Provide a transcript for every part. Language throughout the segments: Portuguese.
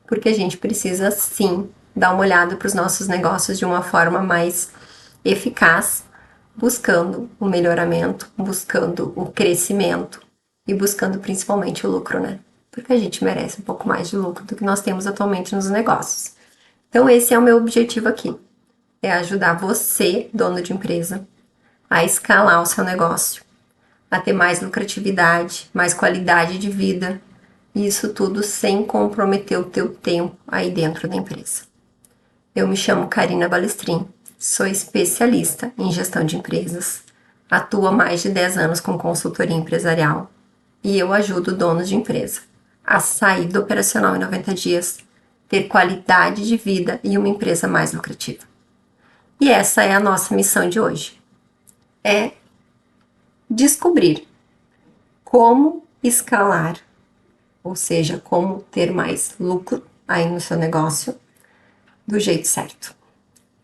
porque a gente precisa sim dar uma olhada para os nossos negócios de uma forma mais eficaz, buscando o melhoramento, buscando o crescimento e buscando principalmente o lucro, né? Porque a gente merece um pouco mais de lucro do que nós temos atualmente nos negócios. Então esse é o meu objetivo aqui, é ajudar você, dono de empresa, a escalar o seu negócio, a ter mais lucratividade, mais qualidade de vida, e isso tudo sem comprometer o teu tempo aí dentro da empresa. Eu me chamo Karina Balestrin, sou especialista em gestão de empresas, atuo há mais de 10 anos com consultoria empresarial e eu ajudo donos de empresa a sair do operacional em 90 dias, ter qualidade de vida e uma empresa mais lucrativa. E essa é a nossa missão de hoje, é descobrir como escalar, ou seja, como ter mais lucro aí no seu negócio do jeito certo.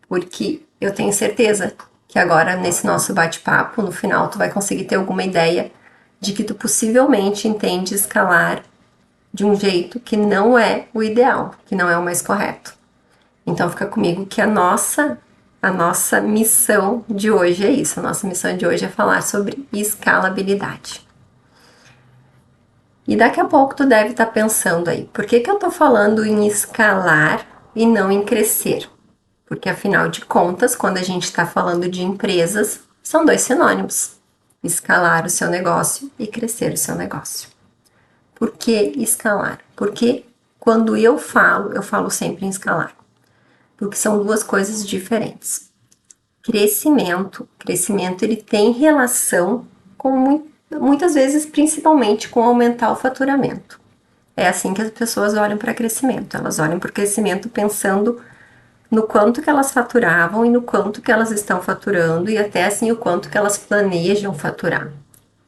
Porque eu tenho certeza que agora nesse nosso bate-papo, no final, tu vai conseguir ter alguma ideia de que tu possivelmente entende escalar de um jeito que não é o ideal, que não é o mais correto. Então fica comigo que a nossa missão de hoje é isso. A nossa missão de hoje é falar sobre escalabilidade. E daqui a pouco tu deve estar pensando aí, por que eu tô falando em escalar e não em crescer? Porque afinal de contas, quando a gente está falando de empresas, são dois sinônimos: escalar o seu negócio e crescer o seu negócio. Por que escalar? Porque quando eu falo sempre em escalar. Porque são duas coisas diferentes. Crescimento ele tem relação com muitas vezes, principalmente com aumentar o faturamento. É assim que as pessoas olham para crescimento. Elas olham para o crescimento pensando no quanto que elas faturavam e no quanto que elas estão faturando e até assim o quanto que elas planejam faturar.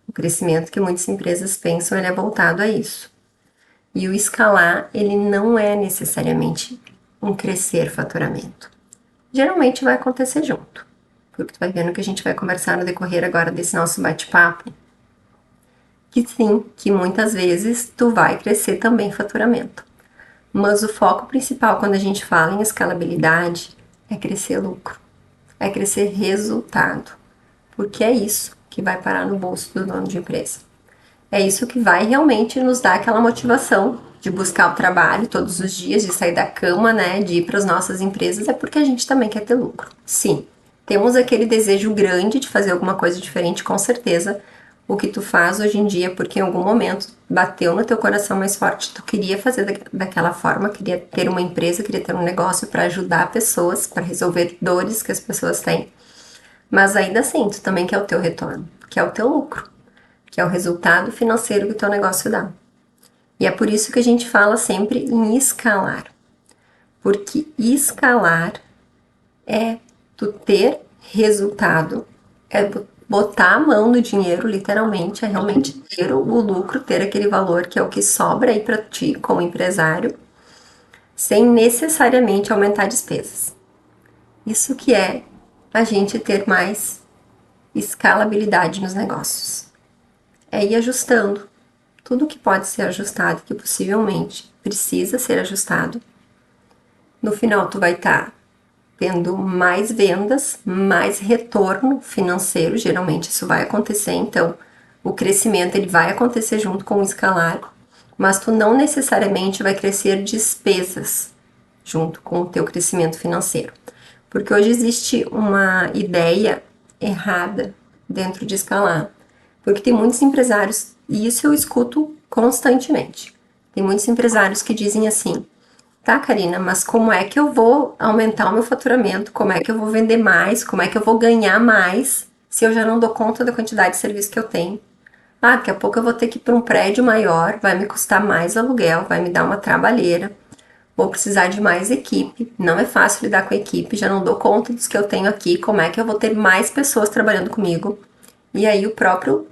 O crescimento que muitas empresas pensam, ele é voltado a isso. E o escalar, ele não é necessariamente um crescer faturamento. Geralmente vai acontecer junto, porque tu vai vendo que a gente vai conversar no decorrer agora desse nosso bate-papo, que sim, que muitas vezes tu vai crescer também faturamento. Mas o foco principal quando a gente fala em escalabilidade é crescer lucro, é crescer resultado, porque é isso que vai parar no bolso do dono de empresa. É isso que vai realmente nos dar aquela motivação de buscar o trabalho todos os dias, de sair da cama, né, de ir para as nossas empresas, é porque a gente também quer ter lucro. Sim, temos aquele desejo grande de fazer alguma coisa diferente, com certeza. O que tu faz hoje em dia, porque em algum momento bateu no teu coração mais forte, tu queria fazer daquela forma, queria ter uma empresa, queria ter um negócio para ajudar pessoas, para resolver dores que as pessoas têm. Mas ainda assim, tu também quer o teu retorno, que é o teu lucro, que é o resultado financeiro que o teu negócio dá. E é por isso que a gente fala sempre em escalar. Porque escalar é tu ter resultado, é botar a mão no dinheiro, literalmente, é realmente ter o lucro, ter aquele valor que é o que sobra aí para ti como empresário, sem necessariamente aumentar despesas. Isso que é a gente ter mais escalabilidade nos negócios. É ir ajustando tudo que pode ser ajustado, que possivelmente precisa ser ajustado. No final, tu vai estar tendo mais vendas, mais retorno financeiro, geralmente isso vai acontecer, então o crescimento ele vai acontecer junto com o escalar, mas tu não necessariamente vai crescer despesas junto com o teu crescimento financeiro. Porque hoje existe uma ideia errada dentro de escalar, porque tem muitos empresários, e isso eu escuto constantemente, tem muitos empresários que dizem assim: tá, Karina, mas como é que eu vou aumentar o meu faturamento? Como é que eu vou vender mais? Como é que eu vou ganhar mais se eu já não dou conta da quantidade de serviço que eu tenho? Ah, daqui a pouco eu vou ter que ir para um prédio maior, vai me custar mais aluguel, vai me dar uma trabalheira, vou precisar de mais equipe, não é fácil lidar com a equipe, já não dou conta dos que eu tenho aqui, como é que eu vou ter mais pessoas trabalhando comigo? E aí o próprio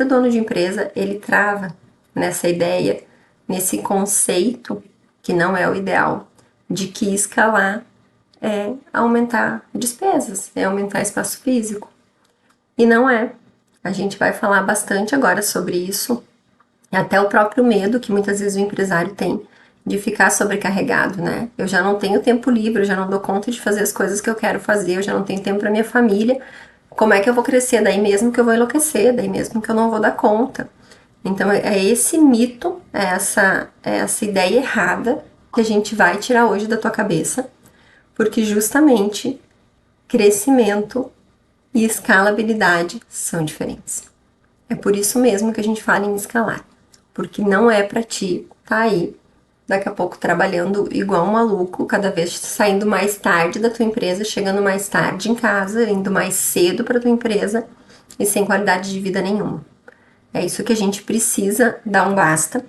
dono de empresa, ele trava nessa ideia, nesse conceito, que não é o ideal, de que escalar é aumentar despesas, é aumentar espaço físico. E não é. A gente vai falar bastante agora sobre isso, até o próprio medo que muitas vezes o empresário tem de ficar sobrecarregado, né? Eu já não tenho tempo livre, eu já não dou conta de fazer as coisas que eu quero fazer, eu já não tenho tempo para minha família. Como é que eu vou crescer? Daí mesmo que eu vou enlouquecer, daí mesmo que eu não vou dar conta. Então é esse mito, é essa ideia errada que a gente vai tirar hoje da tua cabeça, porque justamente crescimento e escalabilidade são diferentes. É por isso mesmo que a gente fala em escalar, porque não é para ti tá aí daqui a pouco trabalhando igual um maluco, cada vez saindo mais tarde da tua empresa, chegando mais tarde em casa, indo mais cedo para tua empresa e sem qualidade de vida nenhuma. É isso que a gente precisa dar um basta.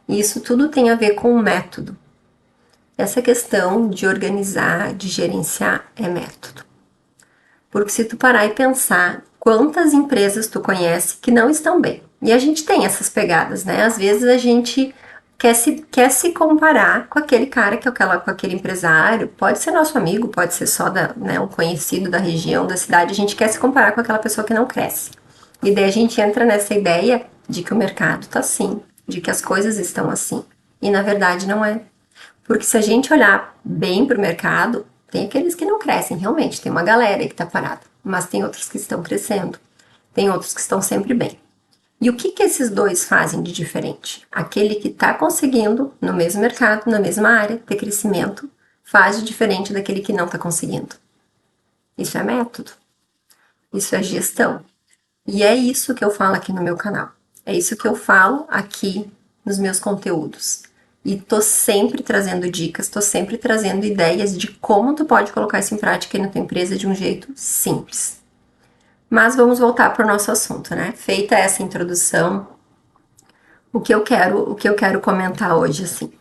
E isso tudo tem a ver com o método. Essa questão de organizar, de gerenciar é método. Porque se tu parar e pensar quantas empresas tu conhece que não estão bem. E a gente tem essas pegadas, né? Às vezes a gente quer se comparar com aquele cara, com aquele empresário. Pode ser nosso amigo, pode ser só um conhecido da região, da cidade. A gente quer se comparar com aquela pessoa que não cresce. E daí a gente entra nessa ideia de que o mercado tá assim, de que as coisas estão assim. E na verdade não é. Porque se a gente olhar bem para o mercado, tem aqueles que não crescem, realmente, tem uma galera aí que está parada, mas tem outros que estão crescendo, tem outros que estão sempre bem. E o que esses dois fazem de diferente? Aquele que está conseguindo, no mesmo mercado, na mesma área, ter crescimento, faz de diferente daquele que não está conseguindo. Isso é método, isso é gestão. E é isso que eu falo aqui no meu canal. É isso que eu falo aqui nos meus conteúdos. E tô sempre trazendo dicas, tô sempre trazendo ideias de como tu pode colocar isso em prática aí na tua empresa de um jeito simples. Mas vamos voltar para o nosso assunto, né? Feita essa introdução, o que eu quero comentar hoje, assim,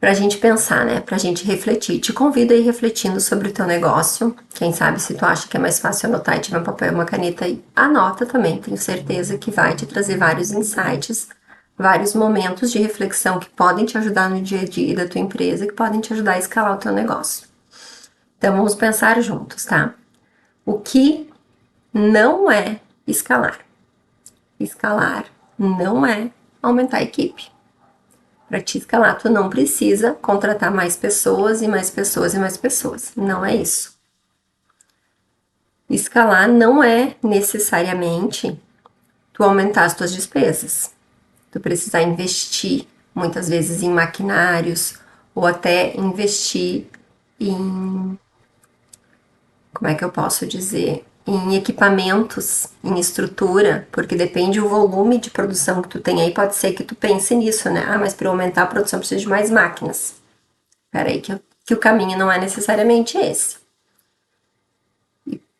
pra gente pensar, né? Pra gente refletir. Te convido a ir refletindo sobre o teu negócio. Quem sabe se tu acha que é mais fácil anotar e tiver um papel e uma caneta aí, anota também. Tenho certeza que vai te trazer vários insights, vários momentos de reflexão que podem te ajudar no dia a dia da tua empresa, que podem te ajudar a escalar o teu negócio. Então vamos pensar juntos, tá? O que não é escalar? Escalar não é aumentar a equipe. Para te escalar, tu não precisa contratar mais pessoas e mais pessoas e mais pessoas. Não é isso. Escalar não é necessariamente tu aumentar as tuas despesas. Tu precisar investir muitas vezes em maquinários ou até investir em, como é que eu posso dizer, em equipamentos, em estrutura, porque depende do volume de produção que tu tem aí, pode ser que tu pense nisso, né? Ah, mas para aumentar a produção precisa de mais máquinas. Peraí, que o caminho não é necessariamente esse.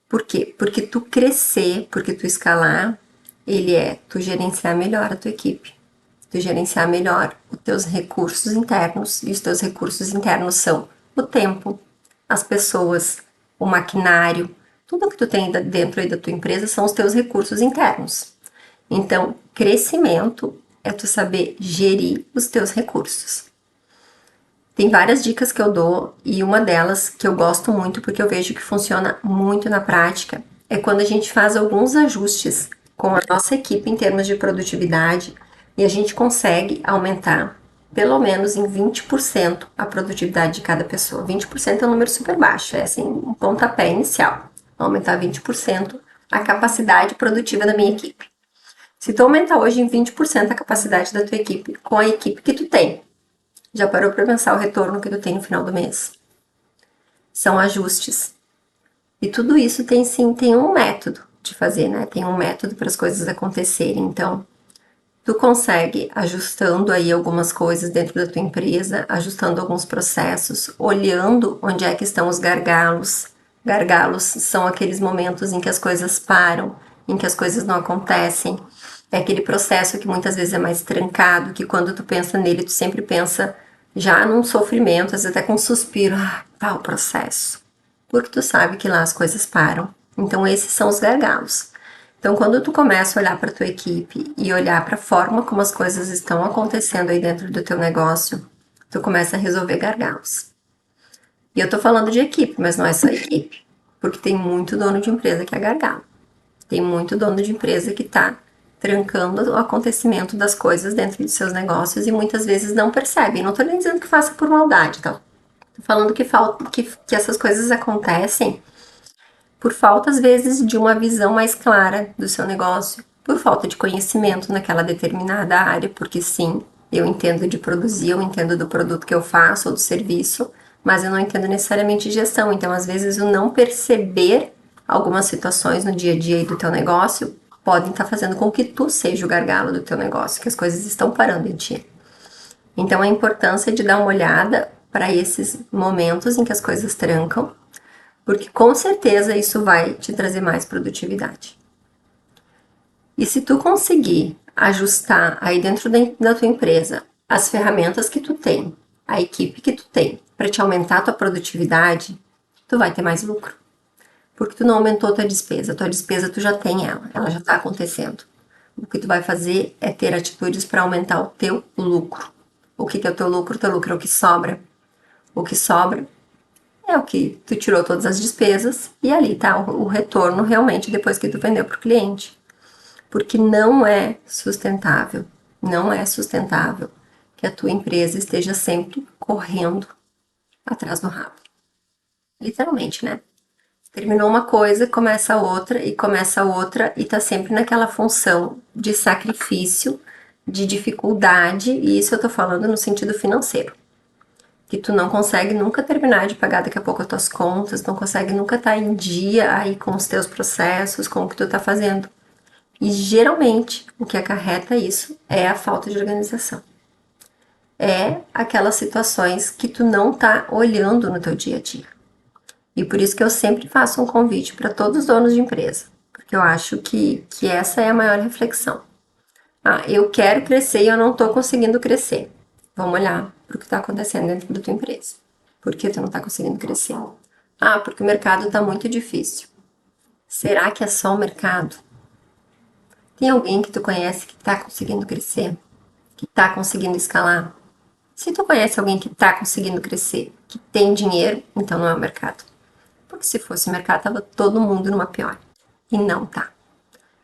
Por quê? Porque tu crescer, porque tu escalar, ele é tu gerenciar melhor a tua equipe, tu gerenciar melhor os teus recursos internos, e os teus recursos internos são o tempo, as pessoas, o maquinário, tudo que tu tem dentro aí da tua empresa são os teus recursos internos. Então, crescimento é tu saber gerir os teus recursos. Tem várias dicas que eu dou e uma delas que eu gosto muito porque eu vejo que funciona muito na prática é quando a gente faz alguns ajustes com a nossa equipe em termos de produtividade e a gente consegue aumentar pelo menos em 20% a produtividade de cada pessoa. 20% é um número super baixo, é assim um pontapé inicial. Aumentar 20% a capacidade produtiva da minha equipe. Se tu aumentar hoje em 20% a capacidade da tua equipe com a equipe que tu tem, já parou para pensar o retorno que tu tem no final do mês? São ajustes. E tudo isso tem sim, tem um método de fazer, né? Tem um método para as coisas acontecerem. Então, tu consegue ajustando aí algumas coisas dentro da tua empresa, ajustando alguns processos, olhando onde é que estão os gargalos. Gargalos são aqueles momentos em que as coisas param, em que as coisas não acontecem. É aquele processo que muitas vezes é mais trancado, que quando tu pensa nele, tu sempre pensa já num sofrimento, às vezes até com um suspiro, tá o processo. Porque tu sabe que lá as coisas param. Então esses são os gargalos. Então quando tu começa a olhar para tua equipe e olhar para a forma como as coisas estão acontecendo aí dentro do teu negócio, tu começa a resolver gargalos. E eu tô falando de equipe, mas não é só equipe, porque tem muito dono de empresa que é gargalo. Tem muito dono de empresa que tá trancando o acontecimento das coisas dentro de seus negócios e muitas vezes não percebem. Não tô nem dizendo que faça por maldade, tá? Tô falando que essas coisas acontecem por falta, às vezes, de uma visão mais clara do seu negócio, por falta de conhecimento naquela determinada área, porque sim, eu entendo de produzir, eu entendo do produto que eu faço ou do serviço, mas eu não entendo necessariamente de gestão. Então, às vezes, o não perceber algumas situações no dia a dia do teu negócio podem estar fazendo com que tu seja o gargalo do teu negócio, que as coisas estão parando em ti. Então, a importância de dar uma olhada para esses momentos em que as coisas trancam, porque com certeza isso vai te trazer mais produtividade. E se tu conseguir ajustar aí dentro da tua empresa as ferramentas que tu tem, a equipe que tu tem, para te aumentar a tua produtividade, tu vai ter mais lucro. Porque tu não aumentou tua despesa tu já tem ela já está acontecendo. O que tu vai fazer é ter atitudes para aumentar o teu lucro. O que é o teu lucro? O teu lucro é o que sobra. O que sobra é o que tu tirou todas as despesas e ali tá o retorno realmente depois que tu vendeu para o cliente. Porque não é sustentável que a tua empresa esteja sempre correndo atrás do rabo. Literalmente, né? Terminou uma coisa, começa outra e tá sempre naquela função de sacrifício, de dificuldade, e isso eu tô falando no sentido financeiro. Que tu não consegue nunca terminar de pagar daqui a pouco as tuas contas, não consegue nunca estar em dia aí com os teus processos, com o que tu tá fazendo. E geralmente o que acarreta isso é a falta de organização. É aquelas situações que tu não tá olhando no teu dia a dia. E por isso que eu sempre faço um convite para todos os donos de empresa, porque eu acho que essa é a maior reflexão. Ah, eu quero crescer e eu não estou conseguindo crescer. Vamos olhar para o que está acontecendo dentro da tua empresa. Por que tu não está conseguindo crescer? Ah, porque o mercado está muito difícil. Será que é só o mercado? Tem alguém que tu conhece que está conseguindo crescer? Que está conseguindo escalar? Se tu conhece alguém que está conseguindo crescer, que tem dinheiro, então não é o mercado. Porque se fosse o mercado, tava todo mundo numa pior. E não tá.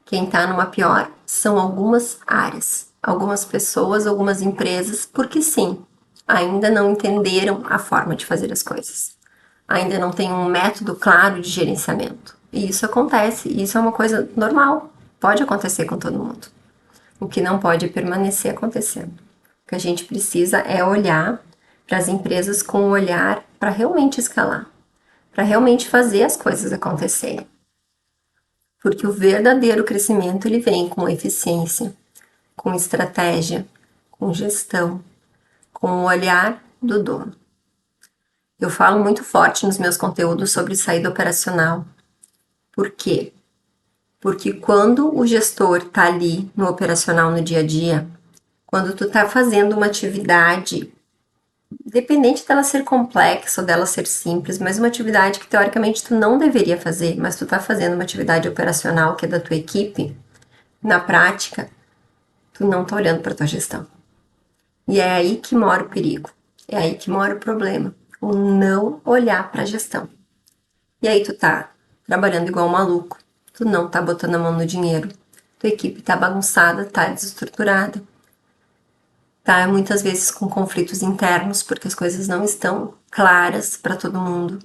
Quem tá numa pior são algumas áreas, algumas pessoas, algumas empresas, porque sim, ainda não entenderam a forma de fazer as coisas. Ainda não tem um método claro de gerenciamento. E isso acontece, e isso é uma coisa normal. Pode acontecer com todo mundo. O que não pode é permanecer acontecendo. O que a gente precisa é olhar para as empresas com um olhar para realmente escalar, para realmente fazer as coisas acontecerem. Porque o verdadeiro crescimento ele vem com eficiência, com estratégia, com gestão, com o olhar do dono. Eu falo muito forte nos meus conteúdos sobre saída operacional. Por quê? Porque quando o gestor está ali no operacional no dia a dia, quando tu está fazendo uma atividade, independente dela ser complexa ou dela ser simples, mas uma atividade que teoricamente tu não deveria fazer, mas tu está fazendo uma atividade operacional que é da tua equipe, na prática, tu não está olhando para tua gestão. E é aí que mora o perigo, é aí que mora o problema, o não olhar para a gestão. E aí tu tá trabalhando igual um maluco, tu não tá botando a mão no dinheiro, tua equipe tá bagunçada, tá desestruturada, tá muitas vezes com conflitos internos, porque as coisas não estão claras para todo mundo.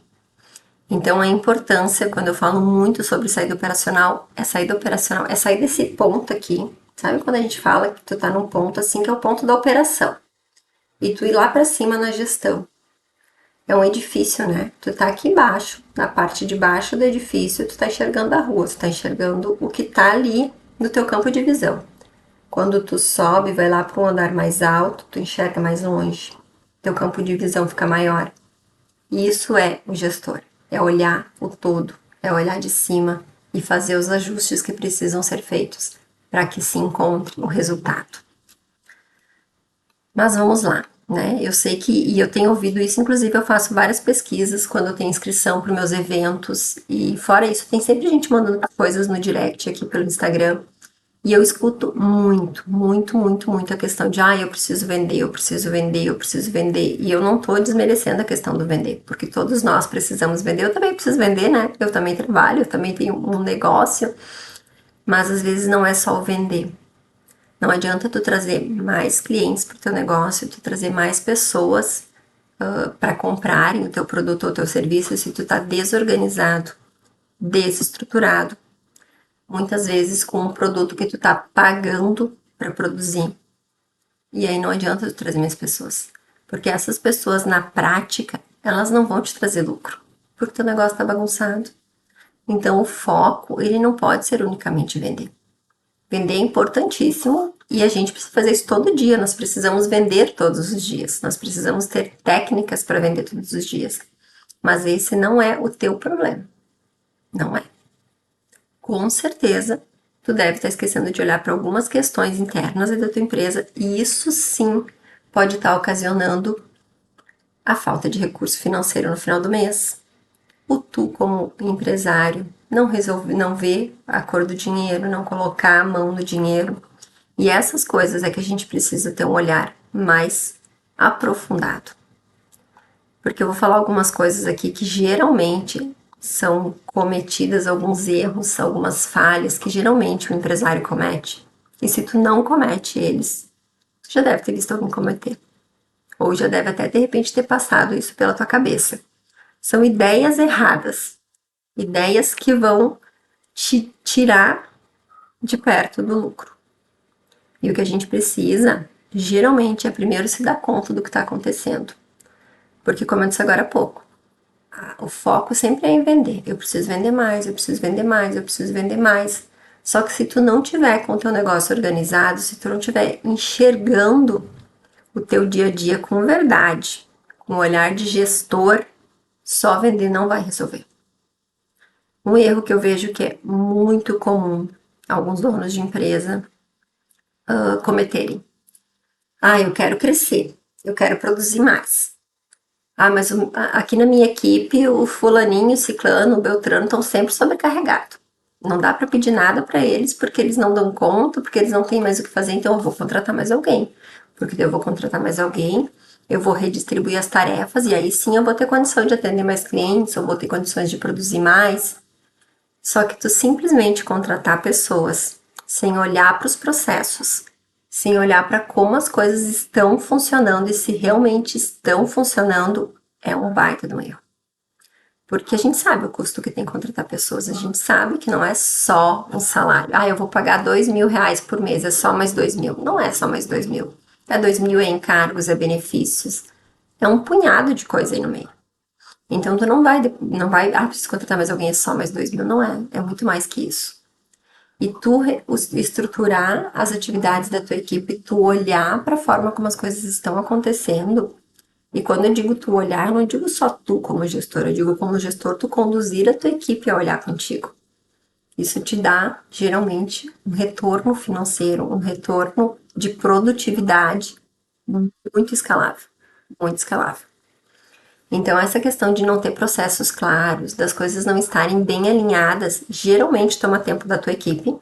Então a importância, quando eu falo muito sobre saída operacional, é sair desse ponto aqui. Sabe quando a gente fala que tu tá num ponto assim, que é o ponto da operação, e tu ir lá para cima na gestão. É um edifício, né? Tu tá aqui embaixo, na parte de baixo do edifício, tu tá enxergando a rua, tu tá enxergando o que tá ali no teu campo de visão. Quando tu sobe, vai lá para um andar mais alto, tu enxerga mais longe. Teu campo de visão fica maior. E isso é o gestor. É olhar o todo, é olhar de cima e fazer os ajustes que precisam ser feitos para que se encontre o resultado. Mas vamos lá, né? Eu sei que, e eu tenho ouvido isso, inclusive eu faço várias pesquisas quando eu tenho inscrição para os meus eventos, e fora isso, tem sempre gente mandando coisas no direct aqui pelo Instagram. E eu escuto muito, muito, muito, muito a questão de eu preciso vender, eu preciso vender, eu preciso vender. E eu não tô desmerecendo a questão do vender, porque todos nós precisamos vender. Eu também preciso vender, né? Eu também trabalho, eu também tenho um negócio, mas às vezes não é só o vender. Não adianta tu trazer mais clientes para o teu negócio, tu trazer mais pessoas para comprarem o teu produto ou o teu serviço se tu tá desorganizado, desestruturado, muitas vezes com um produto que tu tá pagando para produzir. E aí não adianta tu trazer mais pessoas, porque essas pessoas na prática, elas não vão te trazer lucro, porque teu negócio tá bagunçado. Então o foco, ele não pode ser unicamente vender. Vender é importantíssimo e a gente precisa fazer isso todo dia. Nós precisamos vender todos os dias. Nós precisamos ter técnicas para vender todos os dias. Mas esse não é o teu problema. Não é. Com certeza, tu deve estar esquecendo de olhar para algumas questões internas da tua empresa e isso sim pode estar ocasionando a falta de recurso financeiro no final do mês. O tu, como empresário, não vê a cor do dinheiro, não colocar a mão no dinheiro. E essas coisas é que a gente precisa ter um olhar mais aprofundado. Porque eu vou falar algumas coisas aqui que geralmente são cometidas, alguns erros, algumas falhas que geralmente o empresário comete. E se tu não comete eles, tu já deve ter visto alguém cometer. Ou já deve até de repente ter passado isso pela tua cabeça. São ideias erradas. Ideias que vão te tirar de perto do lucro. E o que a gente precisa, geralmente, é primeiro se dar conta do que está acontecendo. Porque, como eu disse agora há pouco, o foco sempre é em vender. Eu preciso vender mais, eu preciso vender mais, eu preciso vender mais. Só que se tu não tiver com o teu negócio organizado, se tu não tiver enxergando o teu dia a dia com verdade, com o olhar de gestor, só vender não vai resolver. Um erro que eu vejo que é muito comum alguns donos de empresa cometerem. Ah, eu quero crescer, eu quero produzir mais. Ah, mas aqui na minha equipe o fulaninho, o ciclano, o beltrano estão sempre sobrecarregados. Não dá para pedir nada para eles porque eles não dão conta, porque eles não têm mais o que fazer, então eu vou contratar mais alguém. Porque eu vou contratar mais alguém, eu vou redistribuir as tarefas e aí sim eu vou ter condição de atender mais clientes, eu vou ter condições de produzir mais. Só que tu simplesmente contratar pessoas sem olhar para os processos, sem olhar para como as coisas estão funcionando e se realmente estão funcionando, é um baita de um erro. Porque a gente sabe o custo que tem contratar pessoas, a gente sabe que não é só um salário. Ah, eu vou pagar R$ 2.000 por mês, é só mais 2.000. Não é só mais 2.000. É 2.000 em encargos, é benefícios. É um punhado de coisa aí no meio. Então tu não vai, preciso contratar mais alguém, é só mais 2.000. Não é, é muito mais que isso. E tu estruturar as atividades da tua equipe, tu olhar para a forma como as coisas estão acontecendo. E quando eu digo tu olhar, não digo só tu como gestor, eu digo como gestor tu conduzir a tua equipe a olhar contigo. Isso te dá, geralmente, um retorno financeiro, um retorno de produtividade muito escalável, muito escalável. Então, essa questão de não ter processos claros, das coisas não estarem bem alinhadas, geralmente toma tempo da tua equipe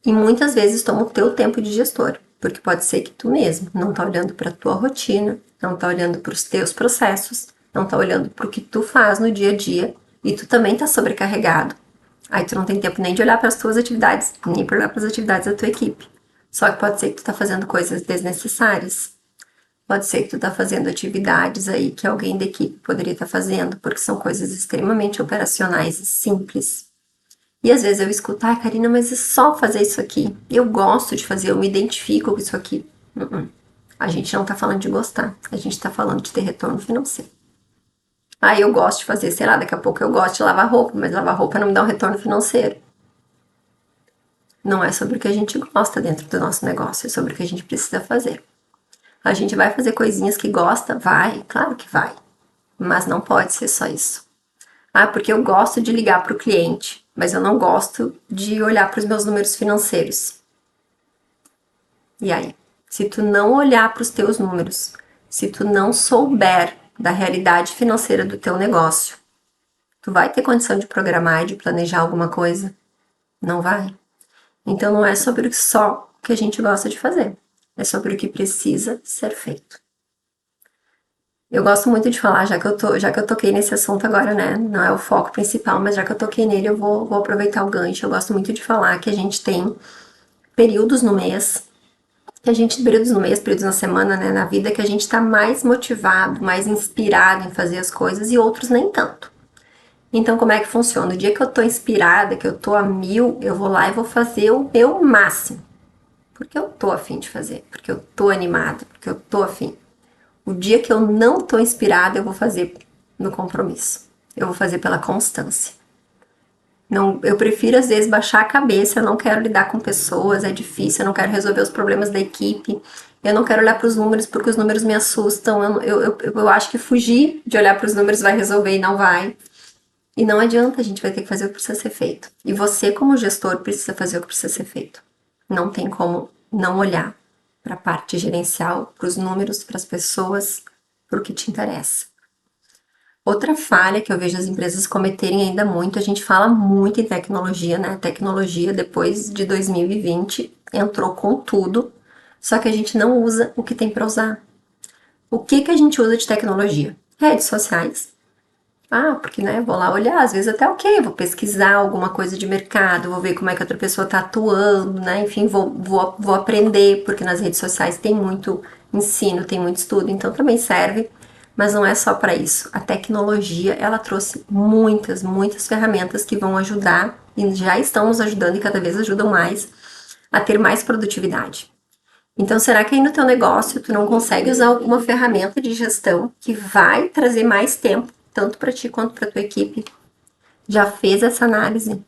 e muitas vezes toma o teu tempo de gestor, porque pode ser que tu mesmo não tá olhando para a tua rotina, não tá olhando para os teus processos, não tá olhando para o que tu faz no dia a dia e tu também tá sobrecarregado. Aí tu não tem tempo nem de olhar para as tuas atividades, nem para olhar para as atividades da tua equipe. Só que pode ser que tu tá fazendo coisas desnecessárias. Pode ser que tu tá fazendo atividades aí que alguém da equipe poderia estar fazendo, porque são coisas extremamente operacionais e simples. E às vezes eu escuto, ah, Karina, mas é só fazer isso aqui. Eu gosto de fazer, eu me identifico com isso aqui. A gente não tá falando de gostar, a gente tá falando de ter retorno financeiro. Ah, eu gosto de fazer, sei lá, daqui a pouco eu gosto de lavar roupa, mas lavar roupa não me dá um retorno financeiro. Não é sobre o que a gente gosta dentro do nosso negócio, é sobre o que a gente precisa fazer. A gente vai fazer coisinhas que gosta? Vai, claro que vai. Mas não pode ser só isso. Ah, porque eu gosto de ligar para o cliente, mas eu não gosto de olhar para os meus números financeiros. E aí? Se tu não olhar para os teus números, se tu não souber da realidade financeira do teu negócio, tu vai ter condição de programar e de planejar alguma coisa? Não vai. Então não é sobre só o que a gente gosta de fazer, é sobre o que precisa ser feito. Eu gosto muito de falar, já que eu toquei nesse assunto agora, né? Não é o foco principal, mas já que eu toquei nele, eu vou aproveitar o gancho. Eu gosto muito de falar que a gente tem períodos no mês que a gente, períodos no mês, períodos na semana, né, na vida, que a gente tá mais motivado, mais inspirado em fazer as coisas e outros nem tanto. Então, como é que funciona? O dia que eu tô inspirada, que eu tô a mil, eu vou lá e vou fazer o meu máximo. Porque eu tô afim de fazer, porque eu tô animada, porque eu tô afim. O dia que eu não tô inspirada, eu vou fazer no compromisso. Eu vou fazer pela constância. Não, eu prefiro às vezes baixar a cabeça, eu não quero lidar com pessoas, é difícil, eu não quero resolver os problemas da equipe, eu não quero olhar para os números porque os números me assustam, eu acho que fugir de olhar para os números vai resolver e não vai. E não adianta, a gente vai ter que fazer o que precisa ser feito. E você, como gestor, precisa fazer o que precisa ser feito. Não tem como não olhar para a parte gerencial, para os números, para as pessoas, para o que te interessa. Outra falha que eu vejo as empresas cometerem ainda muito, a gente fala muito em tecnologia, né? Tecnologia, depois de 2020, entrou com tudo, só que a gente não usa o que tem para usar. O que que a gente usa de tecnologia? Redes sociais. Ah, porque, né, vou lá olhar, às vezes até ok, vou pesquisar alguma coisa de mercado, vou ver como é que outra pessoa está atuando, né? Enfim, vou aprender, porque nas redes sociais tem muito ensino, tem muito estudo, então também serve, mas não é só para isso. A tecnologia, ela trouxe muitas ferramentas que vão ajudar, e já estão nos ajudando e cada vez ajudam mais, a ter mais produtividade. Então, será que aí no teu negócio tu não consegue usar alguma ferramenta de gestão que vai trazer mais tempo, tanto para ti quanto para tua equipe? Já fez essa análise?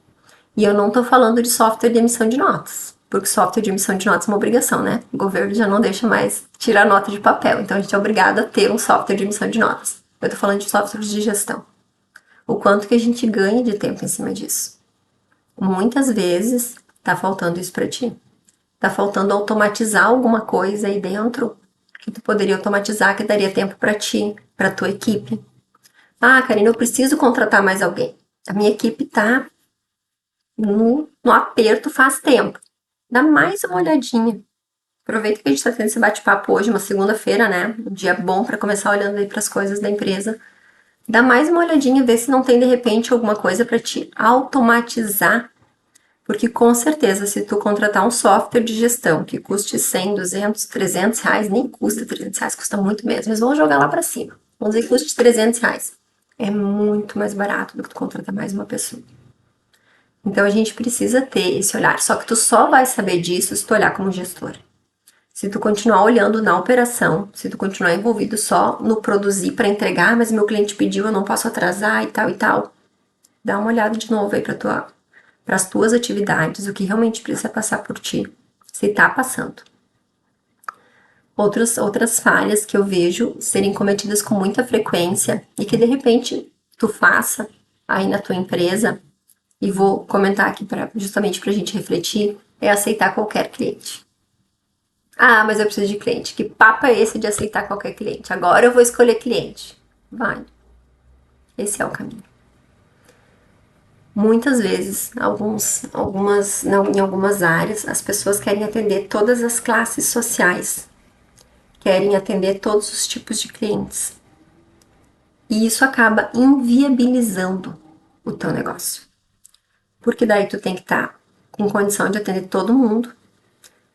E eu não estou falando de software de emissão de notas, porque software de emissão de notas é uma obrigação, né? O governo já não deixa mais tirar nota de papel, então a gente é obrigado a ter um software de emissão de notas. Eu estou falando de software de gestão. O quanto que a gente ganha de tempo em cima disso? Muitas vezes está faltando isso para ti. Tá faltando automatizar alguma coisa aí dentro que tu poderia automatizar, que daria tempo para ti, para tua equipe. Ah, Karina, eu preciso contratar mais alguém. A minha equipe tá no aperto faz tempo. Dá mais uma olhadinha. Aproveita que a gente está tendo esse bate-papo hoje, uma segunda-feira, né? Um dia bom para começar olhando aí para as coisas da empresa. Dá mais uma olhadinha, vê se não tem de repente alguma coisa para te automatizar. Porque com certeza, se tu contratar um software de gestão que custe 100, 200, 300 reais, nem custa 300 reais, custa muito mesmo, mas vamos jogar lá para cima. Vamos dizer que custe 300 reais. É muito mais barato do que tu contratar mais uma pessoa. Então a gente precisa ter esse olhar. Só que tu só vai saber disso se tu olhar como gestor. Se tu continuar olhando na operação, se tu continuar envolvido só no produzir para entregar, mas meu cliente pediu, eu não posso atrasar e tal, dá uma olhada de novo aí para as tuas atividades, o que realmente precisa passar por ti, se tá passando. Outras falhas que eu vejo serem cometidas com muita frequência e que de repente tu faça aí na tua empresa, e vou comentar aqui justamente para a gente refletir, é aceitar qualquer cliente. Ah, mas eu preciso de cliente. Que papo é esse de aceitar qualquer cliente? Agora eu vou escolher cliente. Vai. Esse é o caminho. Muitas vezes, em algumas áreas, as pessoas querem atender todas as classes sociais, querem atender todos os tipos de clientes. E isso acaba inviabilizando o teu negócio. Porque daí tu tem que estar com condição de atender todo mundo.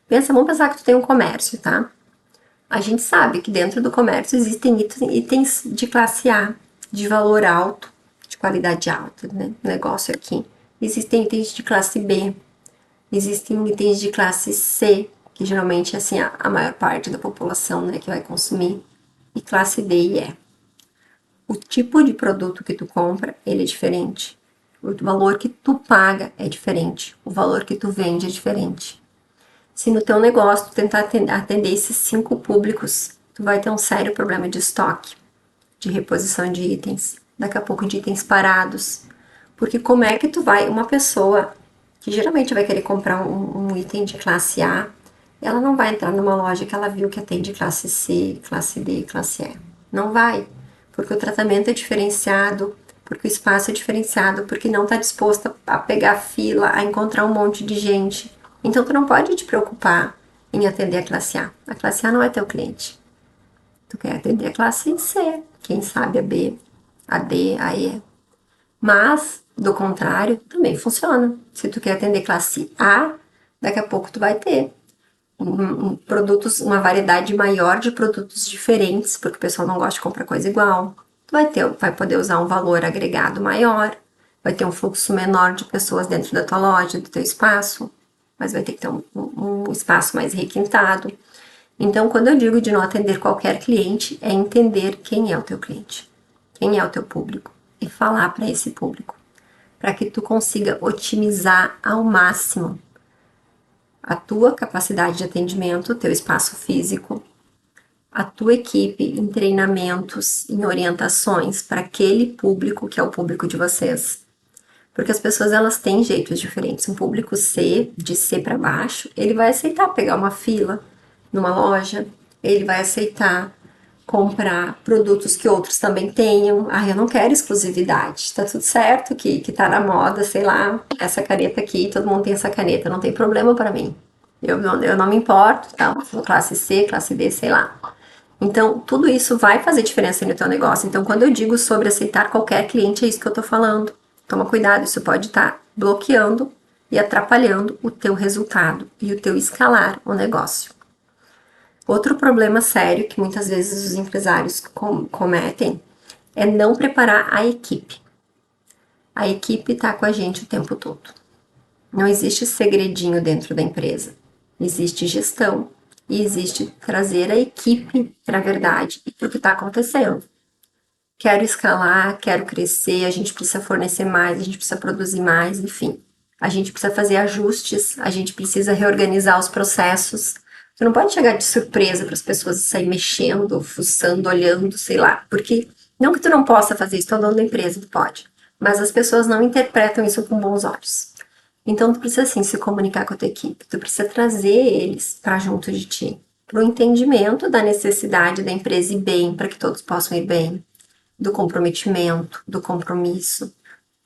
Vamos pensar que tu tem um comércio, tá? A gente sabe que dentro do comércio existem itens de classe A, de valor alto, de qualidade alta, né? Negócio aqui. Existem itens de classe B, existem itens de classe C, que geralmente é assim a maior parte da população, né, que vai consumir, e classe D e E. O tipo de produto que tu compra, ele é diferente. O valor que tu paga é diferente. O valor que tu vende é diferente. Se no teu negócio tu tentar atender esses 5 públicos, tu vai ter um sério problema de estoque, de reposição de itens, daqui a pouco de itens parados. Porque como é que tu vai, uma pessoa que geralmente vai querer comprar um item de classe A, ela não vai entrar numa loja que ela viu que atende classe C, classe D, classe E. Não vai, porque o tratamento é diferenciado, porque o espaço é diferenciado, porque não está disposta a pegar fila, a encontrar um monte de gente. Então tu não pode te preocupar em atender a classe A. A classe A não é teu cliente. Tu quer atender a classe C, quem sabe a B, a D, a E. Mas, do contrário, também funciona. Se tu quer atender classe A, daqui a pouco tu vai ter produtos, uma variedade maior de produtos diferentes, porque o pessoal não gosta de comprar coisa igual. Tu vai poder usar um valor agregado maior, vai ter um fluxo menor de pessoas dentro da tua loja, do teu espaço, mas vai ter que ter um espaço mais requintado. Então, quando eu digo de não atender qualquer cliente, é entender quem é o teu cliente, quem é o teu público e falar para esse público, para que tu consiga otimizar ao máximo a tua capacidade de atendimento, o teu espaço físico, a tua equipe em treinamentos, em orientações para aquele público que é o público de vocês. Porque as pessoas elas têm jeitos diferentes. Um público C, de C para baixo, ele vai aceitar pegar uma fila numa loja, ele vai aceitar comprar produtos que outros também tenham. Ah, eu não quero exclusividade. Tá tudo certo que tá na moda, sei lá, essa caneta aqui, todo mundo tem essa caneta, não tem problema para mim. Eu não me importo, tá? Classe C, classe B, sei lá. Então, tudo isso vai fazer diferença no teu negócio. Então, quando eu digo sobre aceitar qualquer cliente, é isso que eu tô falando. Toma cuidado, isso pode estar bloqueando e atrapalhando o teu resultado e o teu escalar o negócio. Outro problema sério que muitas vezes os empresários cometem é não preparar a equipe. A equipe está com a gente o tempo todo. Não existe segredinho dentro da empresa. Existe gestão e existe trazer a equipe para a verdade e para o que está acontecendo. Quero escalar, quero crescer, a gente precisa fornecer mais, a gente precisa produzir mais, enfim. A gente precisa fazer ajustes, a gente precisa reorganizar os processos. Tu não pode chegar de surpresa para as pessoas e sair mexendo, fuçando, olhando, sei lá. Porque não que tu não possa fazer isso, tu é dono da empresa, tu pode. Mas as pessoas não interpretam isso com bons olhos. Então tu precisa sim se comunicar com a tua equipe, tu precisa trazer eles para junto de ti, para o entendimento da necessidade da empresa ir bem, para que todos possam ir bem, do comprometimento, do compromisso.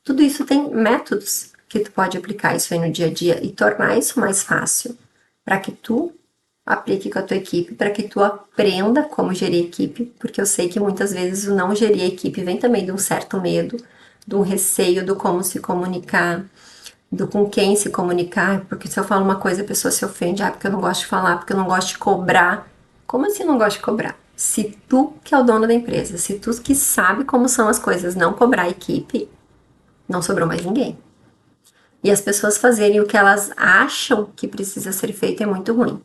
Tudo isso tem métodos que tu pode aplicar isso aí no dia a dia e tornar isso mais fácil para que tu aplique com a tua equipe, para que tu aprenda como gerir equipe, porque eu sei que muitas vezes o não gerir a equipe vem também de um certo medo, de um receio do como se comunicar, do com quem se comunicar, porque se eu falo uma coisa a pessoa se ofende, porque eu não gosto de falar, porque eu não gosto de cobrar. Como assim não gosto de cobrar? Se tu que é o dono da empresa, se tu que sabe como são as coisas, não cobrar a equipe, não sobrou mais ninguém. E as pessoas fazerem o que elas acham que precisa ser feito é muito ruim.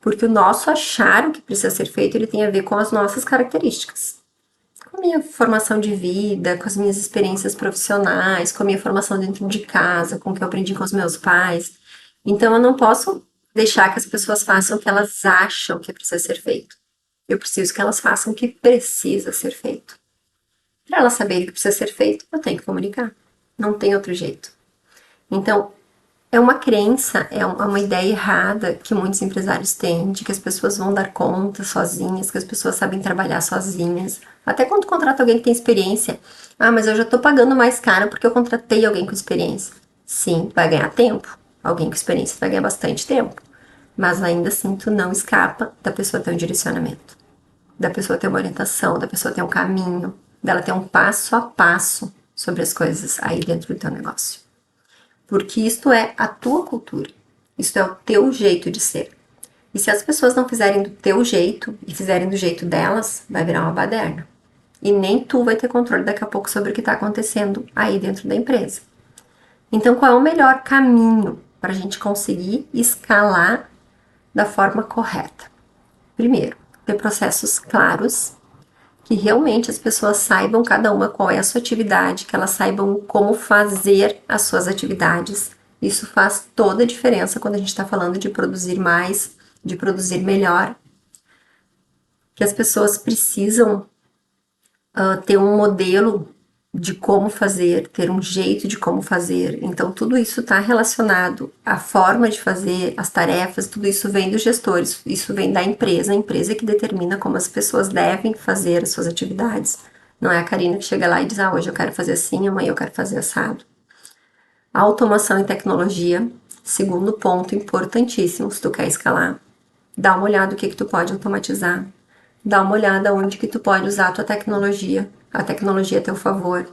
Porque o nosso achar o que precisa ser feito, ele tem a ver com as nossas características. Com a minha formação de vida, com as minhas experiências profissionais, com a minha formação dentro de casa, com o que eu aprendi com os meus pais. Então eu não posso deixar que as pessoas façam o que elas acham que precisa ser feito. Eu preciso que elas façam o que precisa ser feito. Para elas saberem o que precisa ser feito, eu tenho que comunicar. Não tem outro jeito. Então, é uma crença, é uma ideia errada que muitos empresários têm, de que as pessoas vão dar conta sozinhas, que as pessoas sabem trabalhar sozinhas. Até quando contrata alguém que tem experiência. Ah, mas eu já estou pagando mais caro porque eu contratei alguém com experiência. Sim, vai ganhar tempo. Alguém com experiência vai ganhar bastante tempo. Mas ainda assim, tu não escapa da pessoa ter um direcionamento, da pessoa ter uma orientação, da pessoa ter um caminho, dela ter um passo a passo sobre as coisas aí dentro do teu negócio. Porque isto é a tua cultura, isto é o teu jeito de ser. E se as pessoas não fizerem do teu jeito e fizerem do jeito delas, vai virar uma baderna. E nem tu vai ter controle daqui a pouco sobre o que está acontecendo aí dentro da empresa. Então, qual é o melhor caminho para a gente conseguir escalar da forma correta? Primeiro, ter processos claros, que realmente as pessoas saibam cada uma qual é a sua atividade, que elas saibam como fazer as suas atividades. Isso faz toda a diferença quando a gente está falando de produzir mais, de produzir melhor. Que as pessoas precisam ter um modelo de como fazer, ter um jeito de como fazer. Então, tudo isso está relacionado à forma de fazer, as tarefas, tudo isso vem dos gestores, isso vem da empresa, a empresa que determina como as pessoas devem fazer as suas atividades. Não é a Karina que chega lá e diz, hoje eu quero fazer assim, amanhã eu quero fazer assado. A automação e tecnologia, segundo ponto importantíssimo, se tu quer escalar. Dá uma olhada no que tu pode automatizar. Dá uma olhada onde que tu pode usar a tua tecnologia, a tecnologia a teu favor.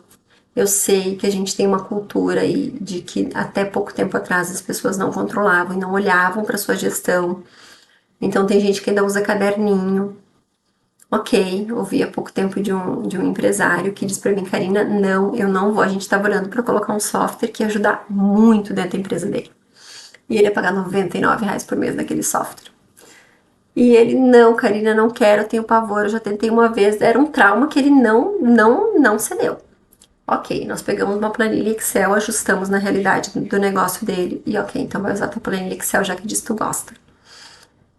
Eu sei que a gente tem uma cultura aí de que até pouco tempo atrás as pessoas não controlavam e não olhavam para sua gestão Então tem gente que ainda usa caderninho. Ok, ouvi há pouco tempo de um empresário que disse pra mim, Karina, não, eu não vou, a gente tava olhando pra colocar um software que ia ajudar muito dentro da empresa dele. E ele ia pagar R$ 99 por mês daquele software. E ele, não, Karina, não quero, eu tenho pavor, eu já tentei uma vez, era um trauma que ele não cedeu. Ok, nós pegamos uma planilha Excel, ajustamos na realidade do negócio dele, e ok, então vai usar a tua planilha Excel já que diz que tu gosta.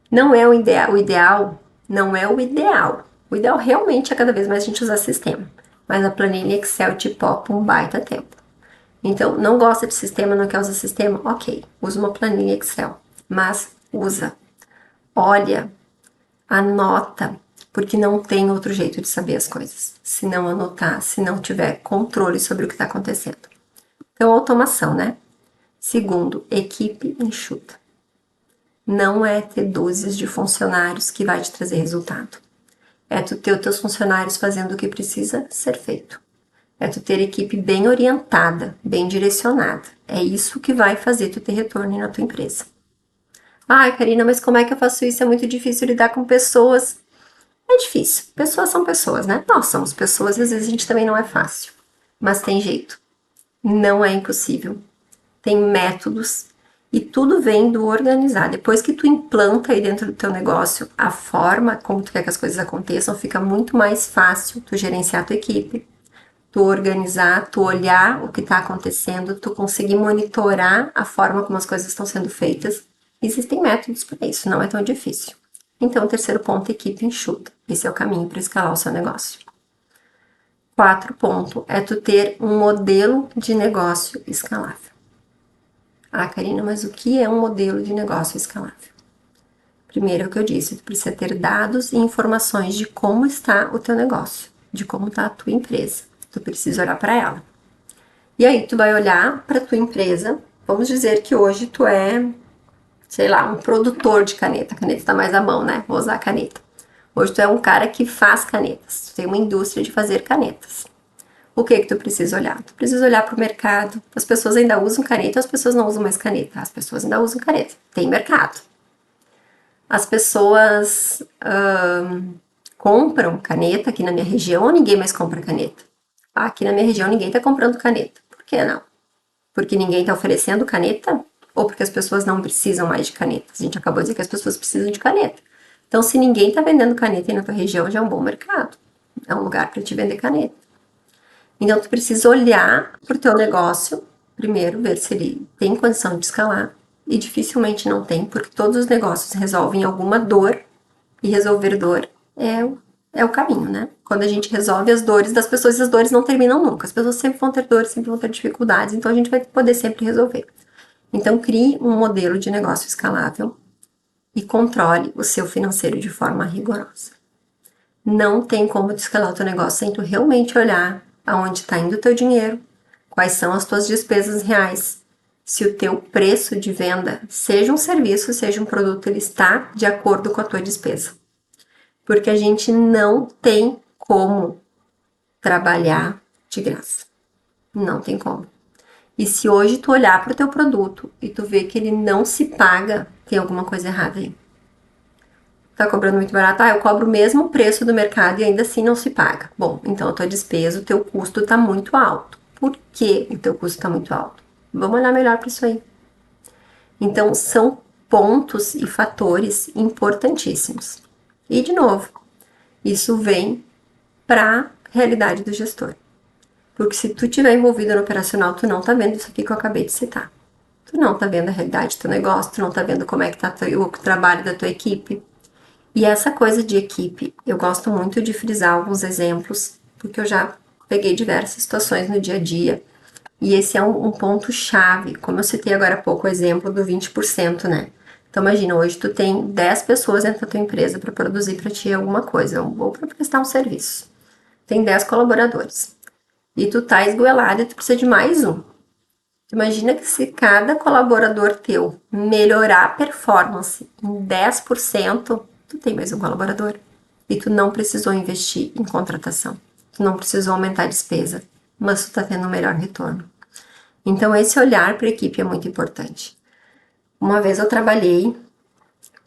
Não é o ideal não é o ideal. O ideal realmente é cada vez mais a gente usar sistema. Mas a planilha Excel te popa um baita tempo. Então, não gosta de sistema, não quer usar sistema? Ok, usa uma planilha Excel. Mas usa. Olha, anota, porque não tem outro jeito de saber as coisas. Se não anotar, se não tiver controle sobre o que está acontecendo. Então, automação, né? Segundo, equipe enxuta. Não é ter dúzias de funcionários que vai te trazer resultado. É tu ter os teus funcionários fazendo o que precisa ser feito. É tu ter equipe bem orientada, bem direcionada. É isso que vai fazer tu ter retorno na tua empresa. Ai, Karina, mas como é que eu faço isso? É muito difícil lidar com pessoas. É difícil. Pessoas são pessoas, né? Nós somos pessoas, às vezes a gente também não é fácil. Mas tem jeito. Não é impossível. Tem métodos e tudo vem do organizar. Depois que tu implanta aí dentro do teu negócio a forma como tu quer que as coisas aconteçam, fica muito mais fácil tu gerenciar a tua equipe, tu organizar, tu olhar o que está acontecendo, tu conseguir monitorar a forma como as coisas estão sendo feitas. Existem métodos para isso, não é tão difícil. Então, o terceiro ponto, equipe enxuta. Esse é o caminho para escalar o seu negócio. Quarto ponto é tu ter um modelo de negócio escalável. Ah, Karina, mas o que é um modelo de negócio escalável? Primeiro é o que eu disse, tu precisa ter dados e informações de como está o teu negócio, de como está a tua empresa. Tu precisa olhar para ela. E aí tu vai olhar para tua empresa, vamos dizer que hoje tu é, sei lá, um produtor de caneta. A caneta está mais à mão, né? Vou usar a caneta. Hoje tu é um cara que faz canetas, tu tem uma indústria de fazer canetas. O que tu precisa olhar? Tu precisa olhar para o mercado. As pessoas ainda usam caneta, as pessoas não usam mais caneta. As pessoas ainda usam caneta. Tem mercado. As pessoas compram caneta aqui na minha região ou ninguém mais compra caneta? Aqui na minha região ninguém está comprando caneta. Por que não? Porque ninguém está oferecendo caneta? Ou porque as pessoas não precisam mais de caneta? A gente acabou de dizer que as pessoas precisam de caneta. Então, se ninguém está vendendo caneta aí na tua região, já é um bom mercado. É um lugar para te vender caneta. Então, tu precisa olhar para o teu negócio, primeiro, ver se ele tem condição de escalar, e dificilmente não tem, porque todos os negócios resolvem alguma dor, e resolver dor é o caminho, né? Quando a gente resolve as dores das pessoas, as dores não terminam nunca. As pessoas sempre vão ter dores, sempre vão ter dificuldades, então a gente vai poder sempre resolver. Então, crie um modelo de negócio escalável e controle o seu financeiro de forma rigorosa. Não tem como tu escalar o teu negócio sem tu realmente olhar aonde está indo o teu dinheiro, quais são as tuas despesas reais, se o teu preço de venda, seja um serviço, seja um produto, ele está de acordo com a tua despesa. Porque a gente não tem como trabalhar de graça. Não tem como. E se hoje tu olhar para o teu produto e tu ver que ele não se paga, tem alguma coisa errada aí. Tá cobrando muito barato? Ah, eu cobro o mesmo preço do mercado e ainda assim não se paga. Bom, então a tua despesa, o teu custo tá muito alto. Por que o teu custo tá muito alto? Vamos olhar melhor para isso aí. Então, são pontos e fatores importantíssimos. E, de novo, isso vem para a realidade do gestor. Porque se tu estiver envolvido no operacional, tu não tá vendo isso aqui que eu acabei de citar. Tu não tá vendo a realidade do teu negócio, tu não tá vendo como é que tá o trabalho da tua equipe. E essa coisa de equipe, eu gosto muito de frisar alguns exemplos, porque eu já peguei diversas situações no dia a dia. E esse é um ponto chave, como eu citei agora há pouco o exemplo do 20%, né? Então imagina, hoje tu tem 10 pessoas dentro da tua empresa para produzir para ti alguma coisa, ou para prestar um serviço. Tem 10 colaboradores. E tu tá esgoelado e tu precisa de mais um. Imagina que se cada colaborador teu melhorar a performance em 10%, tu tem mais um colaborador. E tu não precisou investir em contratação. Tu não precisou aumentar a despesa, mas tu tá tendo um melhor retorno. Então esse olhar para a equipe é muito importante. Uma vez eu trabalhei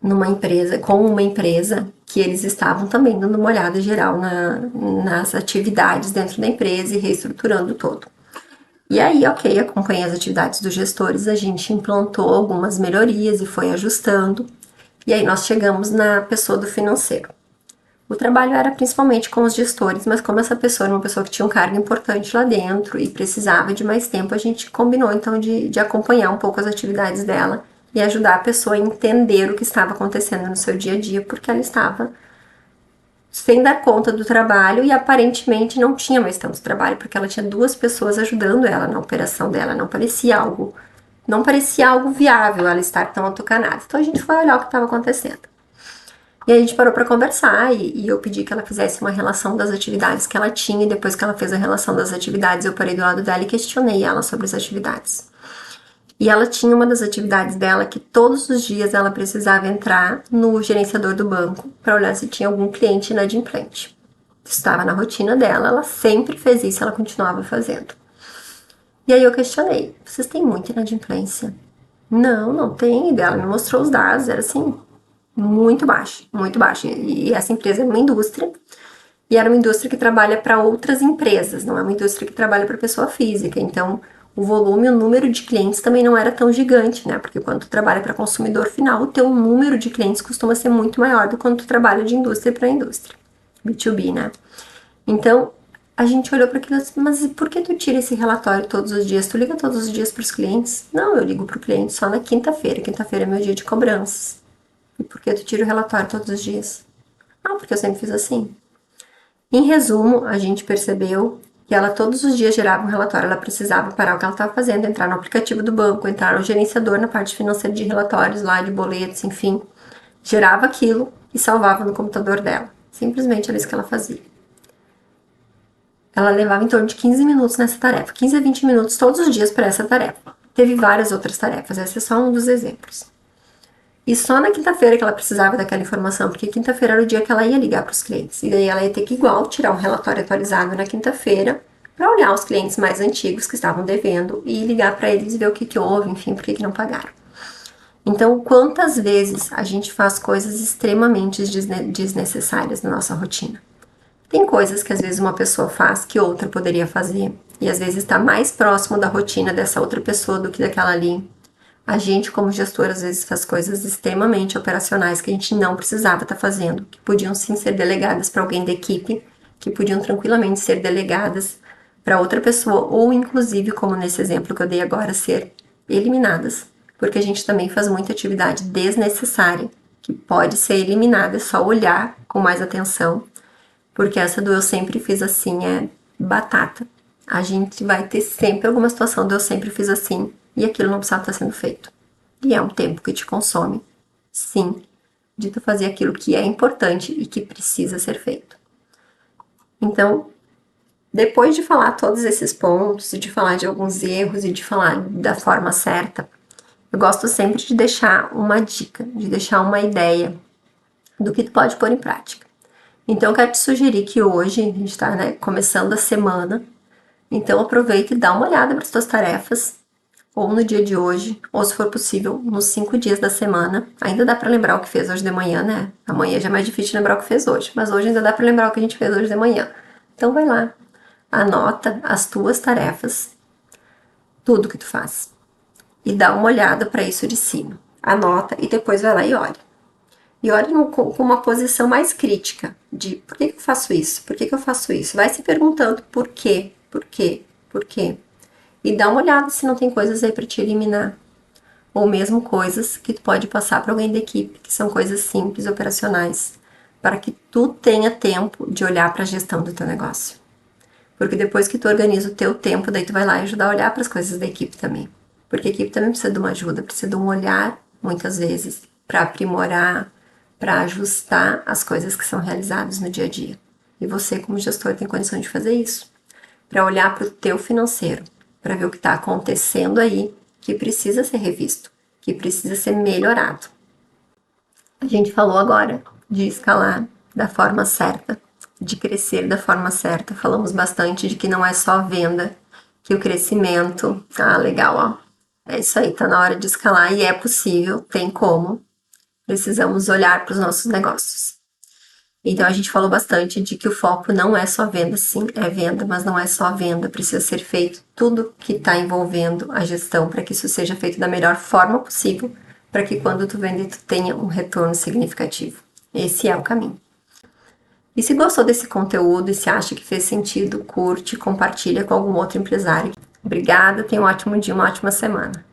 numa empresa, com uma empresa, que eles estavam também dando uma olhada geral nas atividades dentro da empresa e reestruturando todo. E aí, ok, acompanhei as atividades dos gestores, a gente implantou algumas melhorias e foi ajustando. E aí nós chegamos na pessoa do financeiro. O trabalho era principalmente com os gestores, mas como essa pessoa era uma pessoa que tinha um cargo importante lá dentro e precisava de mais tempo, a gente combinou então de acompanhar um pouco as atividades dela e ajudar a pessoa a entender o que estava acontecendo no seu dia a dia, porque ela estava sem dar conta do trabalho e aparentemente não tinha mais tanto trabalho, porque ela tinha duas pessoas ajudando ela na operação dela, não parecia algo viável ela estar tão atucanada. Então a gente foi olhar o que estava acontecendo. E aí a gente parou para conversar e eu pedi que ela fizesse uma relação das atividades que ela tinha e depois que ela fez a relação das atividades, eu parei do lado dela e questionei ela sobre as atividades. E ela tinha uma das atividades dela que todos os dias ela precisava entrar no gerenciador do banco para olhar se tinha algum cliente inadimplente. Estava na rotina dela, ela sempre fez isso, ela continuava fazendo. E aí eu questionei: vocês têm muita inadimplência? Não, não tem. E ela me mostrou os dados, era assim, muito baixo, muito baixo. E essa empresa é uma indústria, e era uma indústria que trabalha para outras empresas, não é uma indústria que trabalha para pessoa física. Então, o volume, o número de clientes também não era tão gigante, né? Porque quando tu trabalha para consumidor final, o teu número de clientes costuma ser muito maior do que quando tu trabalha de indústria para indústria. B2B, né? Então, a gente olhou para aquilo e disse: mas por que tu tira esse relatório todos os dias? Tu liga todos os dias para os clientes? Não, eu ligo para o cliente só na quinta-feira. Quinta-feira é meu dia de cobranças. E por que tu tira o relatório todos os dias? Ah, porque eu sempre fiz assim. Em resumo, a gente percebeu que ela todos os dias gerava um relatório, ela precisava parar o que ela estava fazendo, entrar no aplicativo do banco, entrar no gerenciador, na parte financeira de relatórios lá, de boletos, enfim. Gerava aquilo e salvava no computador dela. Simplesmente era isso que ela fazia. Ela levava em torno de 15 minutos nessa tarefa, 15 a 20 minutos todos os dias para essa tarefa. Teve várias outras tarefas, esse é só um dos exemplos. E só na quinta-feira que ela precisava daquela informação, porque quinta-feira era o dia que ela ia ligar para os clientes. E daí ela ia ter que igual tirar um relatório atualizado na quinta-feira para olhar os clientes mais antigos que estavam devendo e ligar para eles e ver o que houve, enfim, por que não pagaram. Então, quantas vezes a gente faz coisas extremamente desnecessárias na nossa rotina? Tem coisas que às vezes uma pessoa faz que outra poderia fazer, e às vezes está mais próximo da rotina dessa outra pessoa do que daquela ali. A gente, como gestor, às vezes faz coisas extremamente operacionais que a gente não precisava estar fazendo, que podiam sim ser delegadas para alguém da equipe, que podiam tranquilamente ser delegadas para outra pessoa, ou inclusive, como nesse exemplo que eu dei agora, ser eliminadas, porque a gente também faz muita atividade desnecessária, que pode ser eliminada, é só olhar com mais atenção, porque essa do eu sempre fiz assim é batata. A gente vai ter sempre alguma situação do eu sempre fiz assim e aquilo não precisava estar sendo feito. E é um tempo que te consome, sim, de tu fazer aquilo que é importante e que precisa ser feito. Então, depois de falar todos esses pontos e de falar de alguns erros e de falar da forma certa, eu gosto sempre de deixar uma dica, de deixar uma ideia do que tu pode pôr em prática. Então, eu quero te sugerir que hoje, a gente está, né, começando a semana, então aproveita e dá uma olhada para as tuas tarefas, ou no dia de hoje, ou se for possível, nos 5 dias da semana. Ainda dá para lembrar o que fez hoje de manhã, né? Amanhã já é mais difícil lembrar o que fez hoje, mas hoje ainda dá para lembrar o que a gente fez hoje de manhã. Então vai lá, anota as tuas tarefas, tudo que tu faz, e dá uma olhada para isso de cima. Anota e depois vai lá e olha. E olhe com uma posição mais crítica, de por que eu faço isso? Por que eu faço isso? Vai se perguntando por quê, por quê, por quê. E dá uma olhada se não tem coisas aí para te eliminar. Ou mesmo coisas que tu pode passar para alguém da equipe, que são coisas simples, operacionais, para que tu tenha tempo de olhar para a gestão do teu negócio. Porque depois que tu organiza o teu tempo, daí tu vai lá e ajudar a olhar para as coisas da equipe também. Porque a equipe também precisa de uma ajuda, precisa de um olhar, muitas vezes, para aprimorar, para ajustar as coisas que são realizadas no dia a dia. E você, como gestor, tem condição de fazer isso. Para olhar para o teu financeiro, para ver o que está acontecendo aí, que precisa ser revisto, que precisa ser melhorado. A gente falou agora de escalar da forma certa, de crescer da forma certa. Falamos bastante de que não é só venda, que o crescimento. Ah, legal, ó. É isso aí, tá na hora de escalar e é possível, tem como. precisamos olhar para os nossos negócios. Então a gente falou bastante de que o foco não é só venda, sim, é venda, mas não é só venda, precisa ser feito tudo que está envolvendo a gestão para que isso seja feito da melhor forma possível, para que quando tu vende tu tenha um retorno significativo. Esse é o caminho. E se gostou desse conteúdo e se acha que fez sentido, curte, compartilha com algum outro empresário. Obrigada, tenha um ótimo dia, uma ótima semana.